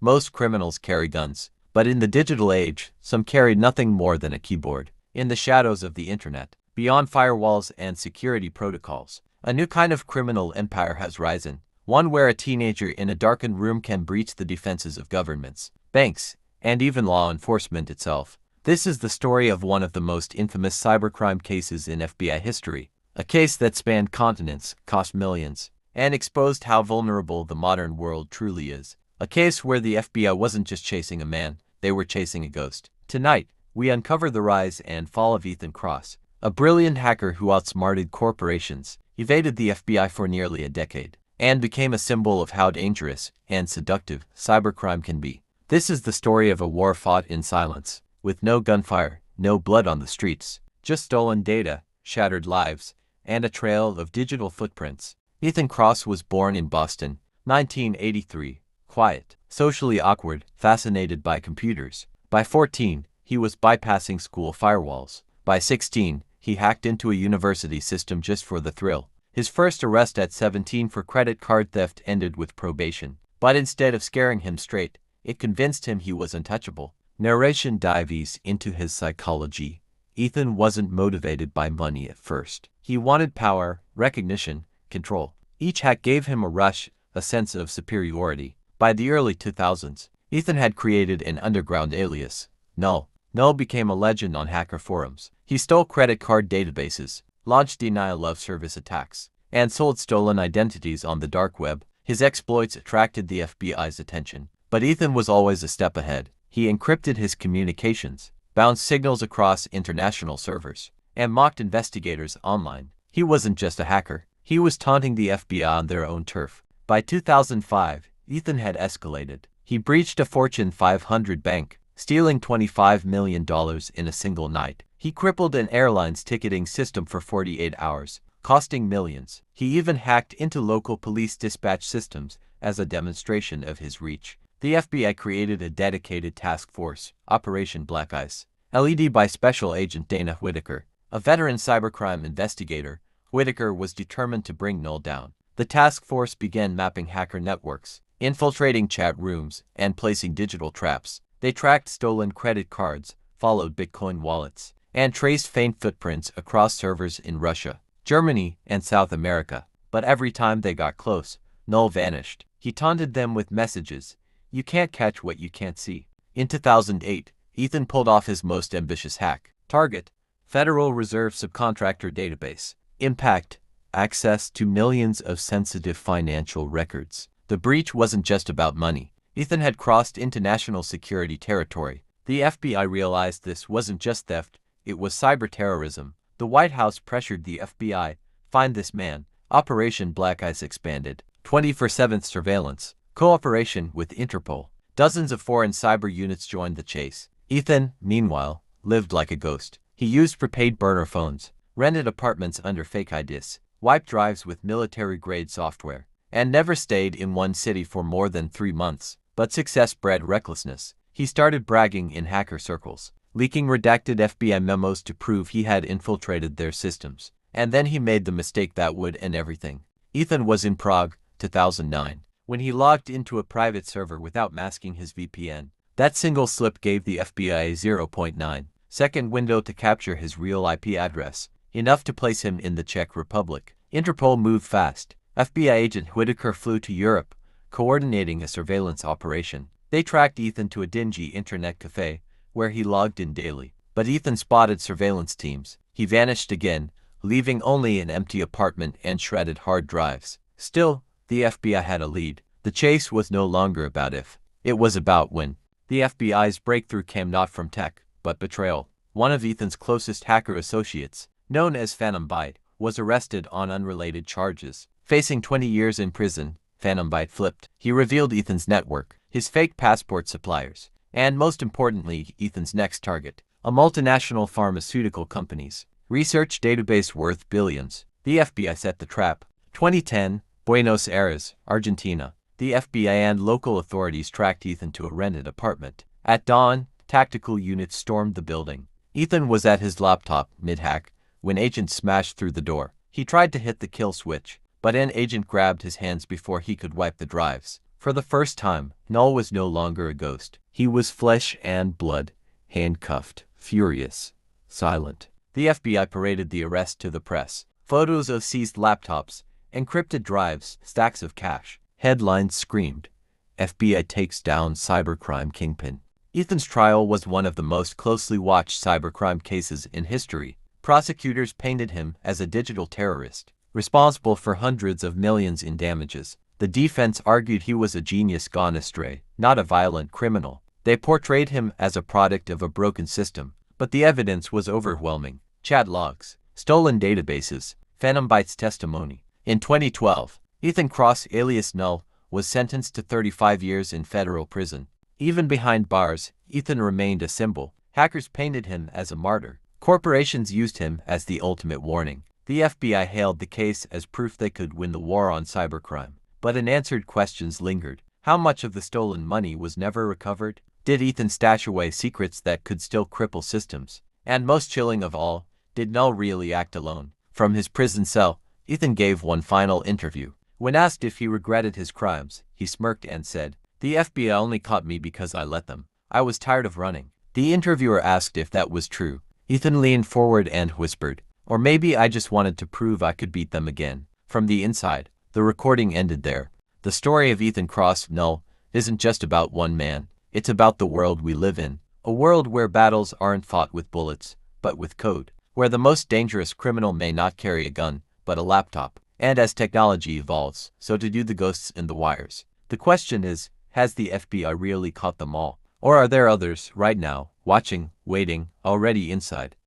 Most criminals carry guns, but in the digital age, some carry nothing more than a keyboard. In the shadows of the internet, beyond firewalls and security protocols, a new kind of criminal empire has risen, one where a teenager in a darkened room can breach the defenses of governments, banks, and even law enforcement itself. This is the story of one of the most infamous cybercrime cases in FBI history, a case that spanned continents, cost millions, and exposed how vulnerable the modern world truly is. A case where the FBI wasn't just chasing a man, they were chasing a ghost. Tonight, we uncover the rise and fall of Ethan Kross, a brilliant hacker who outsmarted corporations, evaded the FBI for nearly a decade, and became a symbol of how dangerous and seductive cybercrime can be. This is the story of a war fought in silence, with no gunfire, no blood on the streets, just stolen data, shattered lives, and a trail of digital footprints. Ethan Kross was born in Boston, 1983, quiet, socially awkward, fascinated by computers. By 14, he was bypassing school firewalls. By 16, he hacked into a university system just for the thrill. His first arrest at 17 for credit card theft ended with probation. But instead of scaring him straight, it convinced him he was untouchable. Narration dives into his psychology. Ethan wasn't motivated by money at first. He wanted power, recognition, control. Each hack gave him a rush, a sense of superiority. By the early 2000s, Ethan had created an underground alias, Null. Null became a legend on hacker forums. He stole credit card databases, launched denial-of-service attacks, and sold stolen identities on the dark web. His exploits attracted the FBI's attention. But Ethan was always a step ahead. He encrypted his communications, bounced signals across international servers, and mocked investigators online. He wasn't just a hacker. He was taunting the FBI on their own turf. By 2005, Ethan had escalated. He breached a Fortune 500 bank, stealing $25 million in a single night. He crippled an airline's ticketing system for 48 hours, costing millions. He even hacked into local police dispatch systems as a demonstration of his reach. The FBI created a dedicated task force, Operation Black Ice, led by Special Agent Dana Whitaker, a veteran cybercrime investigator. Whitaker was determined to bring Null down. The task force began mapping hacker networks, infiltrating chat rooms, and placing digital traps. They tracked stolen credit cards, followed Bitcoin wallets, and traced faint footprints across servers in Russia, Germany, and South America. But every time they got close, Null vanished. He taunted them with messages, "You can't catch what you can't see." In 2008, Ethan pulled off his most ambitious hack. Target: Federal Reserve Subcontractor Database. Impact: access to millions of sensitive financial records. The breach wasn't just about money. Ethan had crossed into national security territory. The FBI realized this wasn't just theft, it was cyber terrorism. The White House pressured the FBI, "Find this man." Operation Black Ice expanded. 24/7 surveillance, cooperation with Interpol. Dozens of foreign cyber units joined the chase. Ethan, meanwhile, lived like a ghost. He used prepaid burner phones, rented apartments under fake IDs, wiped drives with military-grade software, and never stayed in one city for more than 3 months. But success bred recklessness. He started bragging in hacker circles, leaking redacted FBI memos to prove he had infiltrated their systems. And then he made the mistake that would end everything. Ethan was in Prague, 2009, when he logged into a private server without masking his VPN. That single slip gave the FBI a 0.9-second window to capture his real IP address, enough to place him in the Czech Republic. Interpol moved fast. FBI agent Whitaker flew to Europe, coordinating a surveillance operation. They tracked Ethan to a dingy internet cafe, where he logged in daily. But Ethan spotted surveillance teams. He vanished again, leaving only an empty apartment and shredded hard drives. Still, the FBI had a lead. The chase was no longer about if, it was about when. The FBI's breakthrough came not from tech, but betrayal. One of Ethan's closest hacker associates, known as Phantom Byte, was arrested on unrelated charges. Facing 20 years in prison, Phantom Byte flipped. He revealed Ethan's network, his fake passport suppliers, and most importantly, Ethan's next target, a multinational pharmaceutical company's research database worth billions. The FBI set the trap. 2010, Buenos Aires, Argentina. The FBI and local authorities tracked Ethan to a rented apartment. At dawn, tactical units stormed the building. Ethan was at his laptop, mid-hack, when agents smashed through the door. He tried to hit the kill switch, but an agent grabbed his hands before he could wipe the drives. For the first time, Null was no longer a ghost. He was flesh and blood, handcuffed, furious, silent. The FBI paraded the arrest to the press. Photos of seized laptops, encrypted drives, stacks of cash. Headlines screamed, "FBI takes down cybercrime kingpin." Ethan's trial was one of the most closely watched cybercrime cases in history. Prosecutors painted him as a digital terrorist, responsible for hundreds of millions in damages. The defense argued he was a genius gone astray, not a violent criminal. They portrayed him as a product of a broken system, but the evidence was overwhelming. Chat logs, stolen databases, Phantom Bytes testimony. In 2012, Ethan Cross, alias Null, was sentenced to 35 years in federal prison. Even behind bars, Ethan remained a symbol. Hackers painted him as a martyr. Corporations used him as the ultimate warning. The FBI hailed the case as proof they could win the war on cybercrime. But unanswered questions lingered. How much of the stolen money was never recovered? Did Ethan stash away secrets that could still cripple systems? And most chilling of all, did Null really act alone? From his prison cell, Ethan gave one final interview. When asked if he regretted his crimes, he smirked and said, "The FBI only caught me because I let them. I was tired of running." The interviewer asked if that was true. Ethan leaned forward and whispered, "Or maybe I just wanted to prove I could beat them again." From the inside, the recording ended there. The story of Ethan Cross, Null, isn't just about one man. It's about the world we live in. A world where battles aren't fought with bullets, but with code. Where the most dangerous criminal may not carry a gun, but a laptop. And as technology evolves, so do the ghosts in the wires. The question is, has the FBI really caught them all? Or are there others, right now, watching, waiting, already inside?